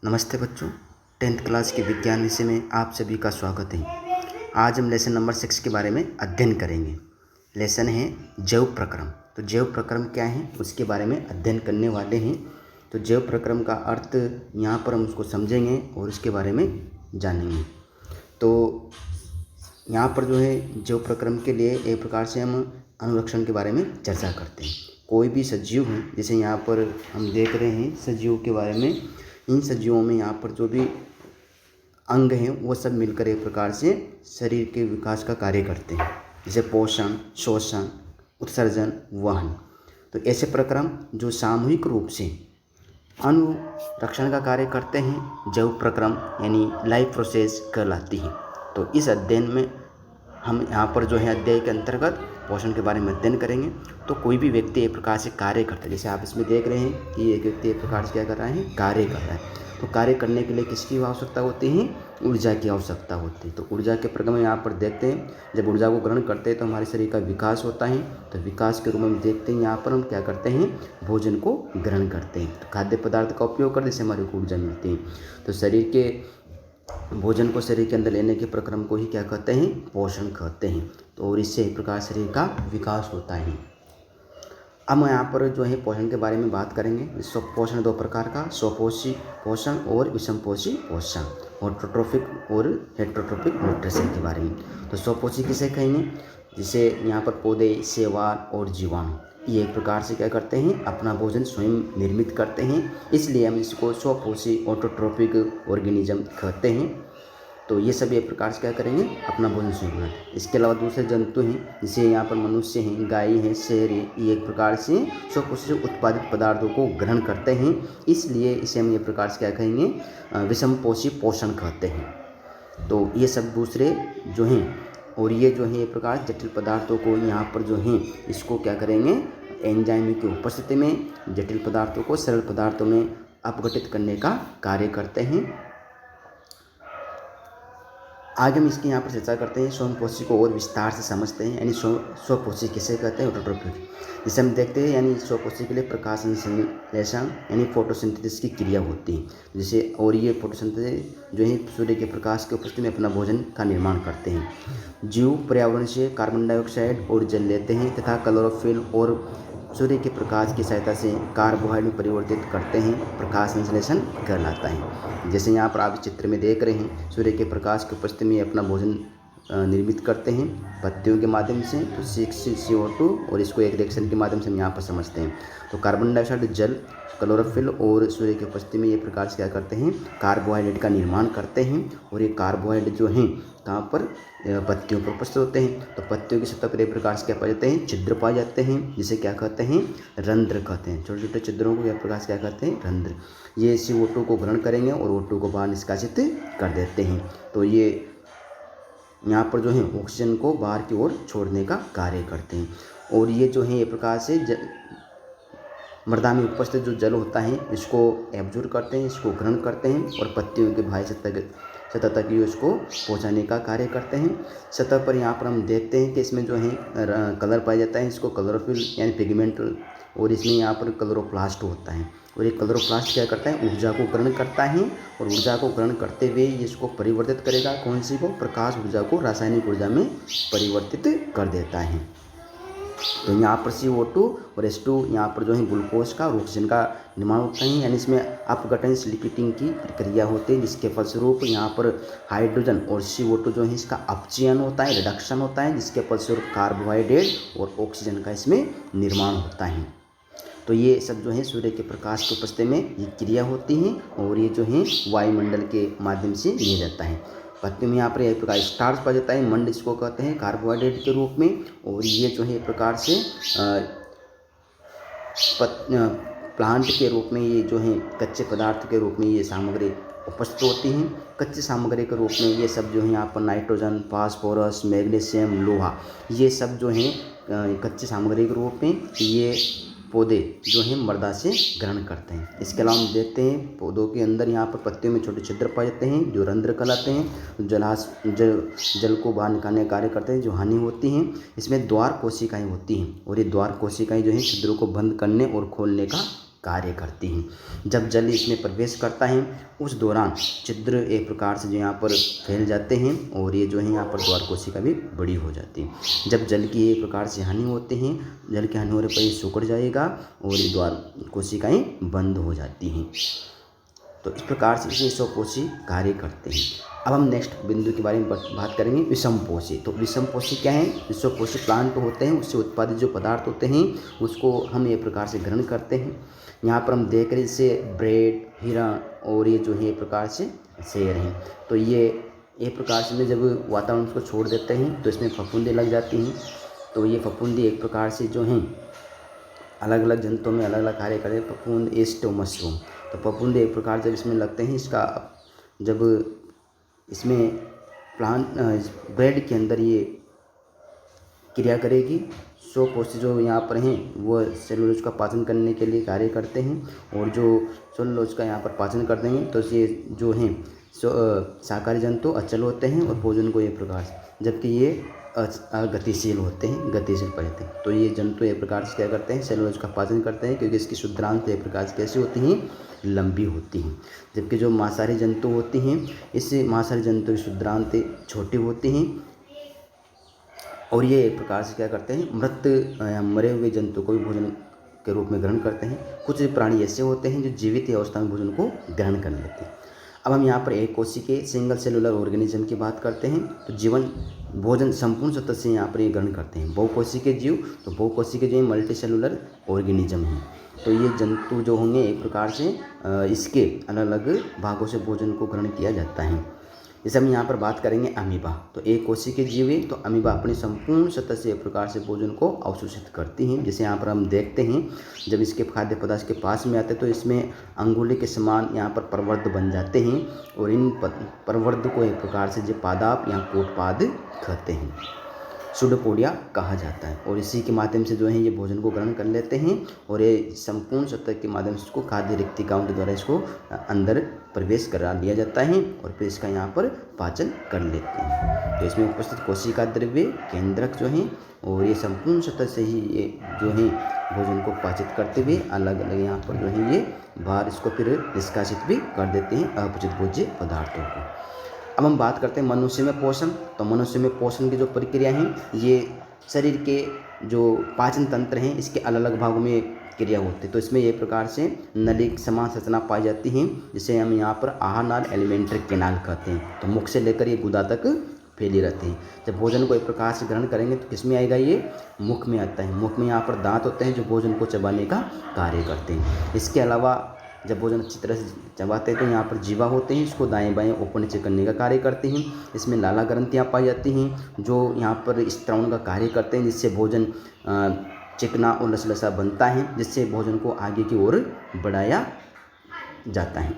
नमस्ते बच्चों, 10th class के विज्ञान विषय में आप सभी का स्वागत है। आज हम लेसन नंबर 6 के बारे में अध्ययन करेंगे। लेसन है जैव प्रक्रम। तो जैव प्रक्रम क्या है उसके बारे में अध्ययन करने वाले हैं। तो जैव प्रक्रम का अर्थ यहाँ पर हम उसको समझेंगे और उसके बारे में जानेंगे। तो यहाँ पर जो है जैव प्रक्रम के लिए एक प्रकार से हम अनुरक्षण के बारे में चर्चा करते हैं। कोई भी सजीव है, जैसे यहाँ पर हम देख रहे हैं सजीवों के बारे में, इन सजीवों में यहाँ पर जो भी अंग हैं वो सब मिलकर एक प्रकार से शरीर के विकास का कार्य करते हैं, जैसे पोषण, शोषण, उत्सर्जन, वहन। तो ऐसे प्रक्रम जो सामूहिक रूप से अनुरक्षण का कार्य करते हैं जैव प्रक्रम यानी लाइफ प्रोसेस कहलाती है। तो इस अध्ययन में हम यहाँ पर जो है अध्याय के अंतर्गत पोषण के बारे में अध्ययन करेंगे। तो कोई भी व्यक्ति एक प्रकार से कार्य करता है, जैसे आप इसमें देख रहे हैं कि एक व्यक्ति एक प्रकार से क्या कर रहा है, कार्य कर रहा है। तो कार्य करने के लिए किसकी आवश्यकता होती है? ऊर्जा की आवश्यकता होती है। तो ऊर्जा के प्रक्रम यहाँ पर देखते हैं, जब ऊर्जा को ग्रहण करते हैं तो हमारे शरीर का विकास होता है। तो विकास के रूप में देखते हैं यहाँ पर हम क्या करते हैं, भोजन को ग्रहण करते हैं। तो खाद्य पदार्थ का उपयोग करने से हमारी ऊर्जा मिलती है। तो शरीर के भोजन को शरीर के अंदर लेने के प्रक्रम को ही क्या कहते हैं, पोषण कहते हैं। तो और इससे एक प्रकार शरीर का विकास होता है। अब हम यहाँ पर जो है पोषण के बारे में बात करेंगे। पोषण दो प्रकार का, स्वपोषी पोषण और विषमपोषी पोषण, ऑटोट्रोफिक और हेटेरोट्रोफिक न्यूट्रिशन के बारे में। तो स्वपोषी किसे कहेंगे? जिसे यहाँ पर पौधे, शैवाल और जीवाणु ये एक प्रकार से क्या करते हैं, अपना भोजन स्वयं निर्मित करते हैं, इसलिए हम इसको स्वपोषी ऑटोट्रोफिक ऑर्गेनिज्म कहते हैं। तो ये सभी एक प्रकार से क्या करेंगे, अपना भोजन स्वयं बनाते हैं। इसके अलावा दूसरे जंतु हैं, जैसे यहाँ पर मनुष्य हैं, गाय हैं, शेर है, ये एक प्रकार से स्वपोषी से उत्पादित पदार्थों को ग्रहण करते हैं, इसलिए इसे हम ये प्रकार से क्या कहेंगे, विषमपोषी पोषण कहते हैं। तो ये सब दूसरे जो हैं, और ये जो है एक प्रकार जटिल पदार्थों को यहाँ पर जो है इसको क्या करेंगे, एंजाइम की उपस्थिति में जटिल पदार्थों को सरल पदार्थों में अपघटित करने का कार्य करते हैं। आज हम इसकी यहाँ पर चर्चा करते हैं, स्वयंपोषी को और विस्तार से समझते हैं। यानी स्वपोषी किसे कहते हैं, ऑटोट्रोफिक। जिसे हम देखते हैं यानी स्वपोषी के लिए प्रकाश संश्लेषण यानी फोटोसिंथेसिस की क्रिया होती है, जिसे और ये फोटोसिंथेसिस जो है सूर्य के प्रकाश की उपस्थिति में अपना भोजन का निर्माण करते हैं। जीव पर्यावरण से कार्बन डाइऑक्साइड और जल लेते हैं तथा क्लोरोफिल और सूर्य के प्रकाश की सहायता से कार्बोहाइड्रेट में परिवर्तित करते हैं, प्रकाश संश्लेषण कहलाता है। जैसे यहाँ पर आप चित्र में देख रहे हैं, सूर्य के प्रकाश की उपस्थिति में अपना भोजन निर्मित करते हैं पत्तियों के माध्यम से, तो CO2, और इसको एक रिएक्शन के माध्यम से हम यहाँ पर समझते हैं। तो कार्बन डाइऑक्साइड, जल, क्लोरोफिल और सूर्य की उपस्थिति में ये प्रकार से क्या करते हैं, कार्बोहाइड्रेट का निर्माण करते हैं। और ये कार्बोहाइड्रेट जो हैं कहाँ पर, पत्तियों पर उपस्थित होते हैं। तो पत्तियों की सतह पर एक प्रकार से क्या पाए जाते हैं, छिद्र पाए जाते हैं, जिसे क्या कहते हैं, रंध्र कहते हैं। छोटे छोटे छिद्रों को एक प्रकार से क्या कहते हैं, रंध्र। ये CO2 को ग्रहण करेंगे और O2 को बाहर निष्कासित कर देते हैं। तो ये यहाँ पर जो है ऑक्सीजन को बाहर की ओर छोड़ने का कार्य करते हैं। और ये जो है एक प्रकार से मृदा में उपस्थित जो जल होता है इसको एब्जॉर्ब करते हैं, इसको ग्रहण करते हैं और पत्तियों के बाह्य सतह तक ही उसको पहुँचाने का कार्य करते हैं। सतह पर यहाँ पर हम देखते हैं कि इसमें जो है कलर पाया जाता है, इसको क्लोरोफिल यानी पिगमेंट, और इसमें यहाँ पर क्लोरोप्लास्ट होता है। और ये क्लोरोप्लास्ट क्या करता है, ऊर्जा को ग्रहण करता है, और ऊर्जा को ग्रहण करते हुए इसको परिवर्तित करेगा, कौन सी को, प्रकाश ऊर्जा को रासायनिक ऊर्जा में परिवर्तित कर देता है। तो यहाँ पर CO2 और H2 यहाँ पर जो है ग्लूकोज का और ऑक्सीजन का निर्माण होता है, यानी इसमें अपघटन स्प्लिटिंग की प्रक्रिया होती है, जिसके फलस्वरूप यहाँ पर हाइड्रोजन और CO2 जो है इसका अपचयन होता है, रिडक्शन होता है, जिसके फलस्वरूप कार्बोहाइड्रेट और ऑक्सीजन का इसमें निर्माण होता है। तो ये सब जो है सूर्य के प्रकाश की उपस्थिति में ये क्रिया होती है, और ये जो है वायुमंडल के माध्यम से लिया जाता है। पत्ती में यहाँ पर एक प्रकार स्टार्च पाया जाता है, मंड इसको कहते हैं कार्बोहाइड्रेट के रूप में। और ये जो है एक प्रकार से प्लांट के रूप में, ये जो है कच्चे पदार्थ के रूप में ये सामग्री उपस्थित होती हैं। कच्चे सामग्री के रूप में ये सब जो है यहाँ पर नाइट्रोजन, फास्फोरस, मैग्नीशियम, लोहा, ये सब जो है कच्चे सामग्री के रूप में ये पौधे जो हैं मृदा से ग्रहण करते हैं। इसके अलावा हम देखते हैं पौधों के अंदर यहाँ पर पत्तियों में छोटे छिद्र पाए जाते हैं जो रंध्र कहलाते हैं, जल को बाहर निकालने का कार्य करते हैं, जो हानि होती हैं। इसमें द्वार कोशिकाएं होती हैं, और ये द्वार कोशिकाएं जो हैं छिद्रों को बंद करने और खोलने का कार्य करती हैं। जब जल इसमें प्रवेश करता है उस दौरान छिद्र एक प्रकार से जो यहाँ पर फैल जाते हैं और ये जो है यहाँ पर द्वार कोशिका भी बड़ी हो जाती है। जब जल की एक प्रकार से हानि होती है, जल की हानि होने पर ये सिकुड़ जाएगा और ये द्वार कोशिकाएँ बंद हो जाती हैं। तो इस प्रकार से इसमें स्वकोशी कार्य करते हैं। अब हम नेक्स्ट बिंदु के बारे में बात करेंगे विषमपोषी। तो विषमपोषी क्या है? विषमपोषी प्लांट होते हैं, उससे उत्पादित जो पदार्थ होते हैं उसको हम एक प्रकार से ग्रहण करते हैं। यहाँ पर हम देख रहे हैं जैसे ब्रेड, हिरण और ये जो है एक प्रकार से शेर हैं। तो ये एक प्रकार से जब वातावरण उसको छोड़ देते हैं तो इसमें फफूंदी लग जाती हैं। तो ये फफूंदी एक प्रकार से जो हैं अलग अलग जंतुओं में अलग अलग कार्य करें। फफूंद, ईस्ट और मशरूम। तो फफूंद एक प्रकार जब इसमें लगते हैं, इसका जब इसमें प्लांट ब्रेड के अंदर ये क्रिया करेगी, स्वकोशी जो यहाँ पर हैं वो सेलुलोज का पाचन करने के लिए कार्य करते हैं और जो सेलुलोज का यहाँ पर पाचन करते हैं तो ये जो हैं शाकाहारी जंतु अचल होते हैं और भोजन को एक प्रकार से, जबकि ये गतिशील होते हैं, गतिशील पाते हैं। तो ये जंतु एक प्रकार से क्या करते हैं? सेलुलोज का पाचन करते हैं, क्योंकि इसकी शुद्धांत एक प्रकार से कैसी होती हैं? लंबी होती हैं। जबकि जो मांसाहारी जंतु होती हैं, इस मांसाहारी जंतु की शुद्धांत छोटी होती हैं और ये एक प्रकार से क्या करते हैं? मरे हुए जंतु को भी भोजन के रूप में ग्रहण करते हैं। कुछ प्राणी ऐसे होते हैं जो जीवित अवस्था में भोजन को ग्रहण कर लेते हैं। अब हम यहाँ पर एक कोशिकीय सिंगल सेलुलर ऑर्गेनिज्म की बात करते हैं। तो जीवन भोजन संपूर्ण सतह से यहाँ पर ये ग्रहण करते हैं। बहुकोशिकीय जीव, तो बहुकोशिकीय जो मल्टी सेलुलर ऑर्गेनिज्म हैं। तो ये जंतु जो होंगे एक प्रकार से इसके अलग अलग भागों से भोजन को ग्रहण किया जाता है। जैसे हम यहाँ पर बात करेंगे अमीबा। तो एक कोशिकीय जीव है, तो अमीबा अपनी संपूर्ण सतह से एक प्रकार से भोजन को अवशोषित करती हैं। जैसे यहाँ पर हम देखते हैं जब इसके खाद्य पदार्थ के पास में आते हैं तो इसमें अंगुली के समान यहाँ पर प्रवर्ध बन जाते हैं और इन प्रवर्ध को एक प्रकार से जो पादाप या कोटपाद कहते हैं, सुडोपोडिया कहा जाता है। और इसी के माध्यम से जो है ये भोजन को ग्रहण कर लेते हैं और ये संपूर्ण सतह के माध्यम से इसको खाद्य रिक्तिकाओं के द्वारा इसको अंदर प्रवेश करा लिया जाता है और फिर इसका यहाँ पर पाचन कर लेते हैं। तो इसमें उपस्थित कोशिका द्रव्य केंद्रक जो हैं और ये संपूर्ण सतह से ही ये जो है भोजन को पाचित करते हुए अलग अलग यहाँ पर जो है ये बाहर इसको फिर निष्कासित भी कर देते हैं अपचित भोज्य पदार्थों को। अब हम बात करते हैं मनुष्य में पोषण। तो मनुष्य में पोषण की जो प्रक्रिया है, ये शरीर के जो पाचन तंत्र हैं इसके अलग अलग भागों में क्रिया होती है। तो इसमें एक प्रकार से नली समान संरचना पाई जाती है, जिसे हम यहाँ पर आहार नाल एलिमेंट्री कैनाल कहते हैं। तो मुख से लेकर ये गुदा तक फैली रहती है। जब भोजन को एक प्रकार से ग्रहण करेंगे तो किसमें आएगा? ये मुख में आता है। मुख में यहाँ पर दांत होते हैं जो भोजन को चबाने का कार्य करते हैं। इसके अलावा जब भोजन अच्छी तरह से चबाते हैं तो यहाँ पर जीवा होते हैं, इसको दाएं बाएं ऊपर नीचे करने का कार्य करते हैं। इसमें लाला ग्रंथियाँ पाई जाती हैं जो यहाँ पर स्त्रावण का कार्य करते हैं, जिससे भोजन चिकना और लसलसा बनता है, जिससे भोजन को आगे की ओर बढ़ाया जाता है।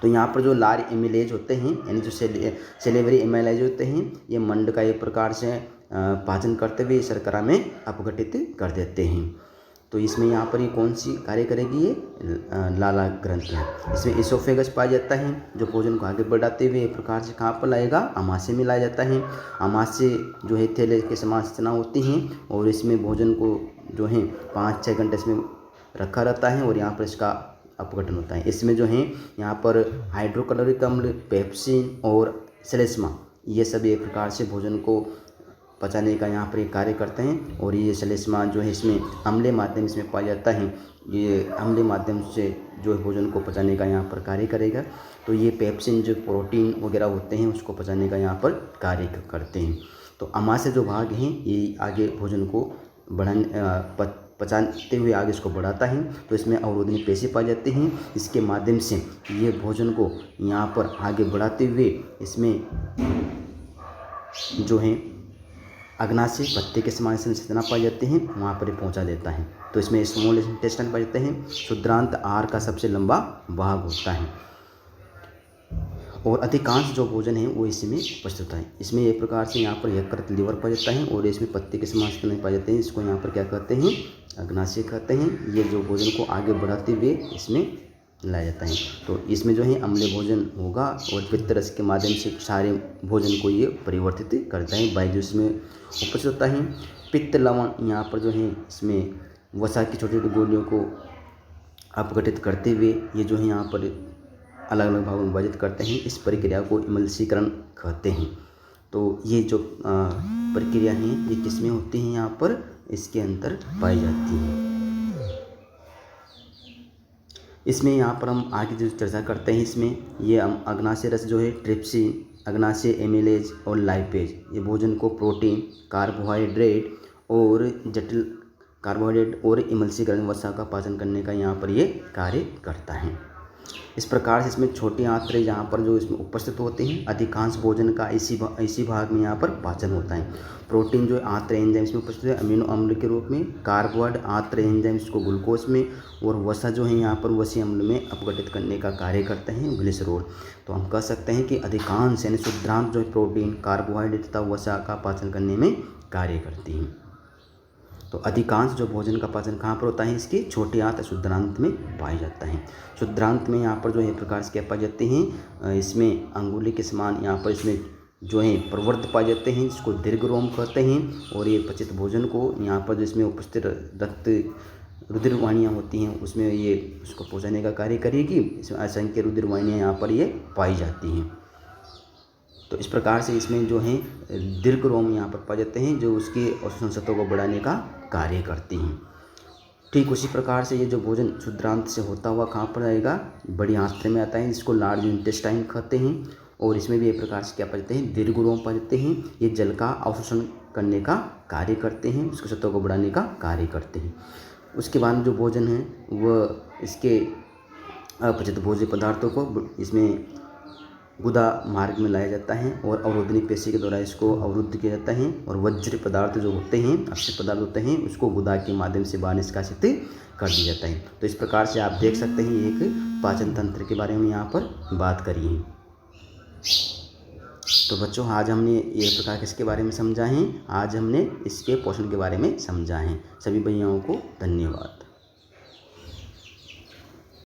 तो यहाँ पर जो लार एमिलेज होते हैं यानी जो सेलेवरी एमिलेज होते हैं, ये मंड का एक प्रकार से पाचन करते हुए शर्करा में अपघटित कर देते हैं। तो इसमें यहाँ पर ये कौन सी कार्य करेगी? ये लाला ग्रंथियाँ। इसमें इसोफेगस पाया जाता है जो भोजन को आगे बढ़ाते हुए एक प्रकार से कहाँ पर लाएगा? आमाशय में लाया जाता है। आमाशय जो है थैले के समान संरचना होती हैं और इसमें भोजन को जो है 5-6 घंटे इसमें रखा रहता है और यहाँ पर इसका अपघटन होता है। इसमें जो है यहाँ पर हाइड्रोक्लोरिक अम्ल, पेप्सिन और श्लेष्मा, ये सभी एक प्रकार से भोजन को पचाने का यहाँ पर एक कार्य करते हैं। और ये श्लेष्मा जो है इसमें अम्लीय माध्यम इसमें पाया जाता है। ये अम्लीय माध्यम से जो भोजन को पचाने का यहाँ पर कार्य करेगा। तो ये पेप्सिन जो प्रोटीन वगैरह होते हैं उसको पचाने का यहाँ पर कार्य करते हैं। तो आमाशय जो भाग हैं ये आगे भोजन को पचाते हुए आगे इसको बढ़ाता है। तो इसमें अवरोधनी पेशी पाई जाती हैं, इसके माध्यम से ये भोजन को यहाँ पर आगे बढ़ाते हुए इसमें जो है अग्नाशय पत्ते के समान संरचना पाई जाती हैं, वहाँ पर पहुँचा देता है। तो इसमें स्मॉल इंटेस्टाइन पाए जाते हैं। शुद्रांत आहार का सबसे लंबा भाग होता है और अधिकांश जो भोजन है वो इसमें उपस्थित होता है। इसमें एक प्रकार से यहाँ पर यकृत लिवर पाया जाता है और इसमें पत्ते के समान संरचना पाए जाते हैं। इसको यहाँ पर क्या कहते हैं? अग्नाशय कहते हैं। ये जो भोजन को आगे बढ़ाते हुए इसमें लाया जाता है। तो इसमें जो है अम्लीय भोजन होगा और पित्त रस के माध्यम से सारे भोजन को ये परिवर्तित करता है। बायजूस में उपस्थित होता है। पित्त लवण यहाँ पर जो है इसमें वसा की छोटी छोटी गोलियों को अपघटित करते हुए ये जो है यहाँ पर अलग अलग भागों में विभाजित करते हैं। इस प्रक्रिया को इमल्सीकरण कहते हैं। तो ये जो प्रक्रिया हैं ये किसमें होती हैं, यहाँ पर इसके अंदर पाई जाती हैं। इसमें यहाँ पर हम आगे जो चर्चा करते हैं, इसमें ये अग्नाशय रस जो है ट्रिप्सिन, अग्नाशय एमिलेज और लाइपेज, ये भोजन को प्रोटीन, कार्बोहाइड्रेट और जटिल कार्बोहाइड्रेट और इमल्सीकरण वसा का पाचन करने का यहाँ पर ये कार्य करता है। इस प्रकार से इसमें छोटी आंत्रें जहाँ पर जो इसमें उपस्थित होते हैं, अधिकांश भोजन का इसी भाग में यहाँ पर पाचन होता है। प्रोटीन जो आंत्र एंजाइम्स में उपस्थित है अमीनो अम्ल के रूप में, कार्बोहाइड्रेट आंत्र एंजाइम्स को ग्लूकोज में, और वसा जो है यहाँ पर वसी अम्ल में अपघटित करने का कार्य करते हैं ग्लिसरॉल। तो हम कह सकते हैं कि अधिकांश यानी शुद्धांश जो है प्रोटीन, कार्बोहाइड्रेट तथा वसा का पाचन करने में कार्य करती हैं। तो अधिकांश जो भोजन का पाचन कहाँ पर होता है, इसकी छोटी आंत शुद्धांत में पाया जाता है। शुद्धांत में यहाँ पर जो है प्रकार से क्या पाए जाते हैं, इसमें अंगुली के समान यहाँ पर इसमें जो है प्रवर्त पाए जाते हैं, जिसको दीर्घ रोम कहते हैं। और ये पचित भोजन को यहाँ पर जो इसमें उपस्थित रक्त रुधिर वाहिनियाँ होती हैं उसमें ये उसको पहुँचाने का कार्य करेगी। इसमें असंख्य रुधिर वाहिनियाँ यहाँ पर ये पाई जाती हैं। तो इस प्रकार से इसमें जो है दीर्घ रोम यहाँ पर पाए जाते हैं जो उसके अवशोषण सतह को बढ़ाने का कार्य करती हैं। ठीक उसी प्रकार से ये जो भोजन शुद्धांत से होता हुआ कहाँ पर आएगा, बड़ी आंत्र में आता है, जिसको लार्ज इंटेस्टाइन कहते हैं। और इसमें भी एक प्रकार से क्या पाए जाते हैं, दीर्घ रोम पाए जाते हैं। ये जल का अवशोषण करने का कार्य करते हैं, उसकी सतह को बढ़ाने का कार्य करते हैं। उसके बाद जो भोजन है वह इसके अपचित भोज्य पदार्थों को इसमें गुदा मार्ग में लाया जाता है और अवरोधनी पेशी के द्वारा इसको अवरुद्ध किया जाता है। और वज्र पदार्थ जो होते हैं, अपशिष्ट पदार्थ होते हैं, उसको गुदा के माध्यम से बाहर निष्कासित कर दिया जाता है। तो इस प्रकार से आप देख सकते हैं एक पाचन तंत्र के बारे में यहाँ पर बात करी है। तो बच्चों आज हमने ये प्रकार किसके बारे में समझा है, आज हमने इसके पोषण के बारे में समझा है। सभी भैयाओं को धन्यवाद।